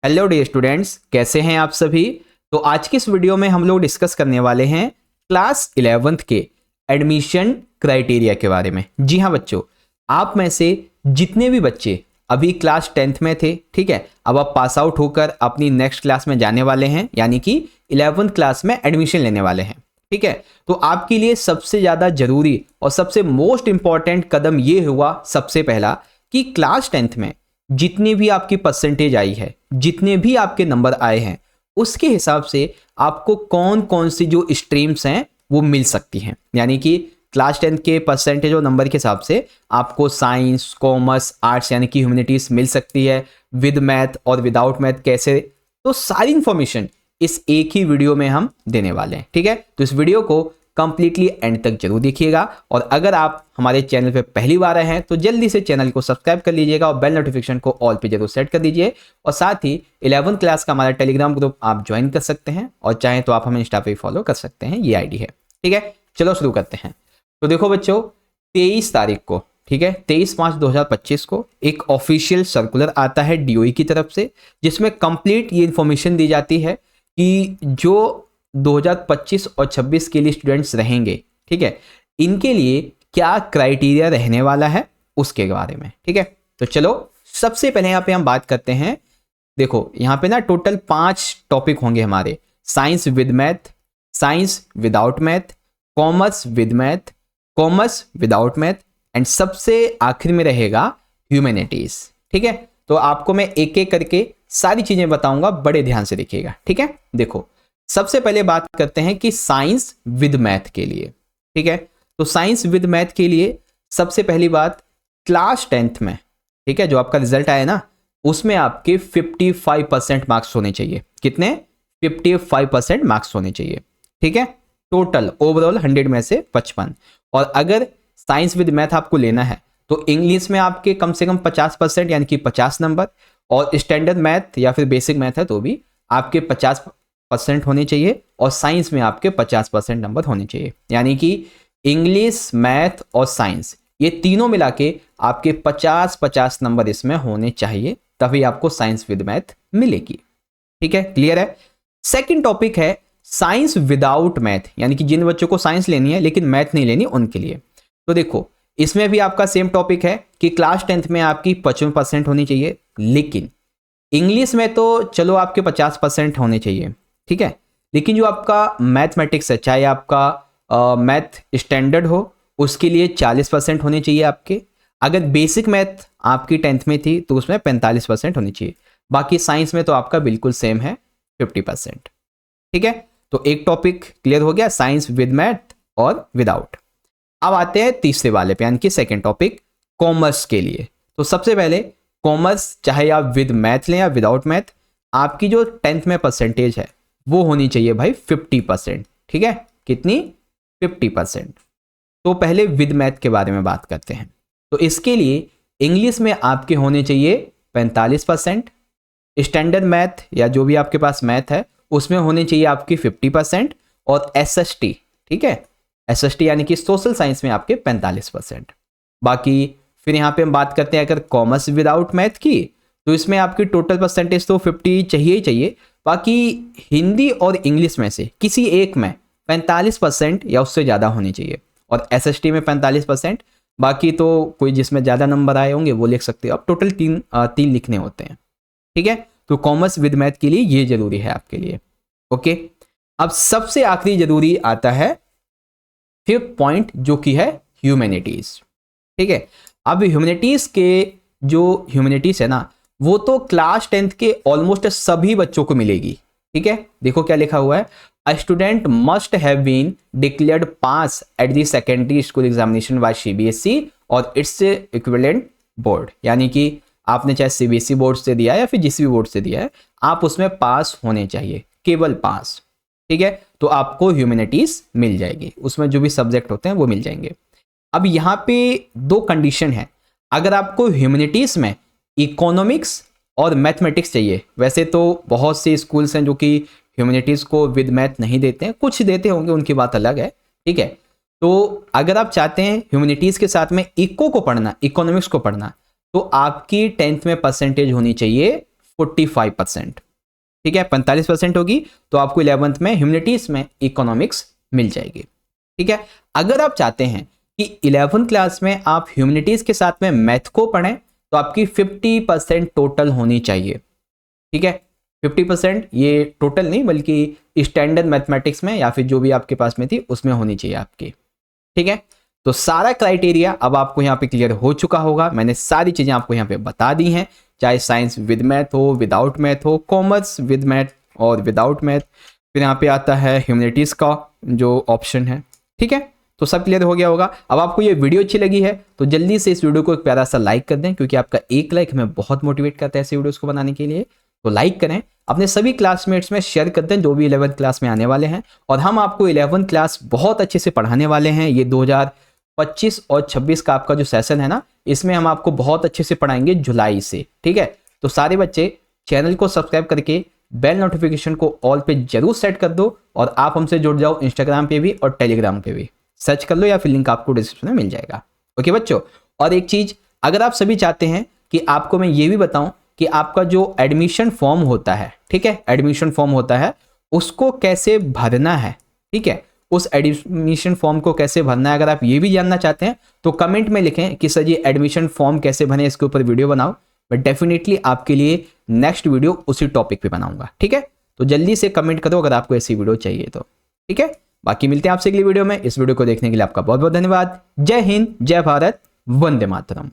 Hello dear students, कैसे हैं आप सभी। तो आज की इस वीडियो में हम लोग डिस्कस करने वाले हैं क्लास 11th के एडमिशन क्राइटेरिया के बारे में। जी हाँ बच्चों, आप में से जितने भी बच्चे अभी क्लास 10th में थे, ठीक है, अब आप पास आउट होकर अपनी नेक्स्ट क्लास में जाने वाले हैं, यानी कि 11th क्लास में एडमिशन लेने वाले हैं, ठीक है। तो आपके लिए सबसे ज़्यादा जरूरी और सबसे मोस्ट इंपॉर्टेंट कदम ये हुआ सबसे पहला कि क्लास 10th में जितनी भी आपकी परसेंटेज आई है, जितने भी आपके नंबर आए हैं, उसके हिसाब से आपको कौन कौन सी जो स्ट्रीम्स हैं वो मिल सकती हैं। यानी कि क्लास 10 के परसेंटेज और नंबर के हिसाब से आपको साइंस, कॉमर्स, आर्ट्स यानी कि ह्यूमैनिटीज मिल सकती है, विद मैथ और विदाउट मैथ कैसे। तो सारी इंफॉर्मेशन इस एक ही वीडियो में हम देने वाले हैं, ठीक है। तो इस वीडियो को कंप्लीटली एंड तक जरूर देखिएगा, और अगर आप हमारे चैनल पे पहली बार आए हैं तो जल्दी से चैनल को सब्सक्राइब कर लीजिएगा और बेल नोटिफिकेशन को ऑल पे जरूर सेट कर दीजिए। और साथ ही 11th क्लास का हमारा टेलीग्राम ग्रुप आप ज्वाइन कर सकते हैं, और चाहें तो आप हमें इंस्टा पे फॉलो कर सकते हैं, ये आईडी है, ठीक है। चलो शुरू करते हैं। तो देखो बच्चों, 23 तारीख को, ठीक है, 23 मार्च 2025 को एक ऑफिशियल सर्कुलर आता है डीओई की तरफ से, जिसमें कंप्लीट ये इंफॉर्मेशन दी जाती है कि जो 2025 और 26 के लिए स्टूडेंट्स रहेंगे, ठीक है, इनके लिए क्या क्राइटेरिया रहने वाला है उसके बारे में, ठीक है। तो चलो सबसे पहले यहाँ पे हम बात करते हैं। देखो यहाँ पे ना टोटल 5 टॉपिक होंगे हमारे: science with math, science without math, commerce with math, commerce without math, and सबसे आखिर में रहेगा ह्यूमैनिटीज, ठीक है। तो आपको मैं एक एक करके सारी चीजें बताऊंगा, बड़े ध्यान से देखिएगा, ठीक है। देखो सबसे पहले बात करते हैं कि साइंस विद मैथ के लिए, ठीक है। तो साइंस विद मैथ के लिए सबसे पहली बात, क्लास 10th में, ठीक है, जो आपका रिजल्ट आया ना, उसमें आपके 55% मार्क्स होने चाहिए। कितने? 55% मार्क्स होने चाहिए, ठीक है। टोटल ओवरऑल 100 में से 55। और अगर साइंस विद मैथ आपको लेना है तो इंग्लिश में आपके कम से कम 50% यानी कि 50 नंबर, और स्टैंडर्ड मैथ या फिर बेसिक मैथ है तो भी आपके 50% होने चाहिए, और साइंस में आपके 50% नंबर होने चाहिए। यानी कि इंग्लिश, मैथ और साइंस ये तीनों मिला के आपके 50-50 नंबर इसमें होने चाहिए, तभी आपको साइंस विद मैथ मिलेगी, ठीक है। क्लियर है। सेकंड टॉपिक है साइंस विदाउट मैथ, यानी कि जिन बच्चों को साइंस लेनी है लेकिन मैथ नहीं लेनी उनके लिए। तो देखो इसमें भी आपका सेम टॉपिक है कि क्लास 10th में आपकी 55% होनी चाहिए, लेकिन इंग्लिश में तो चलो आपके 50% होने चाहिए, ठीक है। लेकिन जो आपका मैथमेटिक्स है, चाहे आपका मैथ स्टैंडर्ड हो, उसके लिए 40% होने चाहिए आपके। अगर बेसिक मैथ आपकी 10th में थी तो उसमें 45% होनी चाहिए। बाकी साइंस में तो आपका बिल्कुल सेम है, 50%, ठीक है। तो एक टॉपिक क्लियर हो गया, साइंस विद मैथ और विदाउट। अब आते हैं तीसरे वाले पे, यानी कि सेकेंड टॉपिक कॉमर्स के लिए। तो सबसे पहले कॉमर्स, चाहे आप विद मैथ लें या विदाउट मैथ, आपकी जो 10th में परसेंटेज है वो होनी चाहिए भाई 50%, ठीक है। कितनी? 50%। तो पहले विद मैथ के बारे में बात करते हैं। तो इसके लिए इंग्लिश में आपके होने चाहिए 45%, स्टैंडर्ड मैथ या जो भी आपके पास मैथ है उसमें होने चाहिए आपकी 50%, और एसएसटी, ठीक है, एसएसटी यानी कि सोशल साइंस में आपके 45%। बाकी फिर यहाँ पे हम बात करते हैं अगर कॉमर्स विदाउट मैथ की, तो इसमें आपकी टोटल परसेंटेज तो 50 चाहिए ही चाहिए। बाकी हिंदी और इंग्लिश में से किसी एक में 45% या उससे ज़्यादा होनी चाहिए, और एसएसटी में 45%। बाकी तो कोई जिसमें ज़्यादा नंबर आए होंगे वो लिख सकते हो। अब टोटल तीन लिखने होते हैं, ठीक है। तो कॉमर्स विद मैथ के लिए ये जरूरी है आपके लिए, ओके। अब सबसे आखिरी जरूरी आता है 5th पॉइंट, जो कि है ह्यूमैनिटीज, ठीक है। अब ह्यूमैनिटीज के जो ह्यूमैनिटीज है ना, वो तो क्लास 10th के ऑलमोस्ट सभी बच्चों को मिलेगी, ठीक है। देखो क्या लिखा हुआ है, a student must have been declared pass at the secondary school examination by CBSE और इट्स इक्विवेलेंट बोर्ड। यानी कि आपने चाहे सीबीएसई बोर्ड से दिया है या फिर जिस भी बोर्ड से दिया है, आप उसमें पास होने चाहिए, केवल पास, ठीक है। तो आपको ह्यूमैनिटीज मिल जाएगी, उसमें जो भी सब्जेक्ट होते हैं वो मिल जाएंगे। अब यहाँ पे 2 कंडीशन है। अगर आपको ह्यूमैनिटीज में इकोनॉमिक्स और मैथमेटिक्स चाहिए, वैसे तो बहुत से स्कूल्स हैं जो कि ह्यूमैनिटीज को विद मैथ नहीं देते हैं, कुछ देते होंगे, उनकी बात अलग है, ठीक है। तो अगर आप चाहते हैं ह्यूमैनिटीज के साथ में इको को पढ़ना, इकोनॉमिक्स को पढ़ना, तो आपकी 10th में परसेंटेज होनी चाहिए 45%। ठीक है, 45% होगी तो आपको 11th में ह्यूमैनिटीज में इकोनॉमिक्स मिल जाएगी। ठीक है, अगर आप चाहते हैं कि 11th क्लास में आप ह्यूमैनिटीज के साथ में मैथ को पढ़ें तो आपकी 50% टोटल होनी चाहिए। ठीक है, 50% ये टोटल नहीं बल्कि स्टैंडर्ड मैथमेटिक्स में या फिर जो भी आपके पास में थी उसमें होनी चाहिए आपकी। ठीक है, तो सारा क्राइटेरिया अब आपको यहाँ पे क्लियर हो चुका होगा। मैंने सारी चीजें आपको यहाँ पे बता दी हैं, चाहे साइंस विद मैथ हो, विदाउट मैथ हो, कॉमर्स विद मैथ और विदाउट मैथ, फिर यहाँ पे आता है ह्यूमैनिटीज का जो ऑप्शन है। ठीक है, तो सब क्लियर हो गया होगा। अब आपको ये वीडियो अच्छी लगी है तो जल्दी से इस वीडियो को एक प्यारा सा लाइक कर दें, क्योंकि आपका एक लाइक हमें बहुत मोटिवेट करता है ऐसे वीडियोस को बनाने के लिए। तो लाइक करें, अपने सभी क्लासमेट्स में शेयर कर दें जो भी 11th क्लास में आने वाले हैं। और हम आपको 11th क्लास बहुत अच्छे से पढ़ाने वाले हैं। ये 2025 और 26 का आपका जो सेशन है ना, इसमें हम आपको बहुत अच्छे से पढ़ाएंगे जुलाई से। ठीक है, तो सारे बच्चे चैनल को सब्सक्राइब करके बेल नोटिफिकेशन को ऑल पे जरूर सेट कर दो। और आप हमसे जुड़ जाओ इंस्टाग्राम पे भी और टेलीग्राम पे भी, सर्च कर लो या फिर लिंक आपको डिस्क्रिप्शन में मिल जाएगा। ओके बच्चों, और एक चीज, अगर आप सभी चाहते हैं कि आपको मैं ये भी बताऊं कि आपका जो एडमिशन फॉर्म होता है, ठीक है, एडमिशन फॉर्म होता है उसको कैसे भरना है। ठीक है, उस एडमिशन फॉर्म को कैसे भरना है, अगर आप ये भी जानना चाहते हैं तो कमेंट में लिखें कि सर ये एडमिशन फॉर्म कैसे भरें, इसके ऊपर वीडियो बनाओ। मैं डेफिनेटली आपके लिए नेक्स्ट वीडियो उसी टॉपिक पे बनाऊंगा। ठीक है, तो जल्दी से कमेंट करो अगर आपको ऐसी वीडियो चाहिए तो। ठीक है, बाकी मिलते हैं आपसे अगली वीडियो में। इस वीडियो को देखने के लिए आपका बहुत बहुत धन्यवाद। जय हिंद, जय भारत, वंदे मातरम।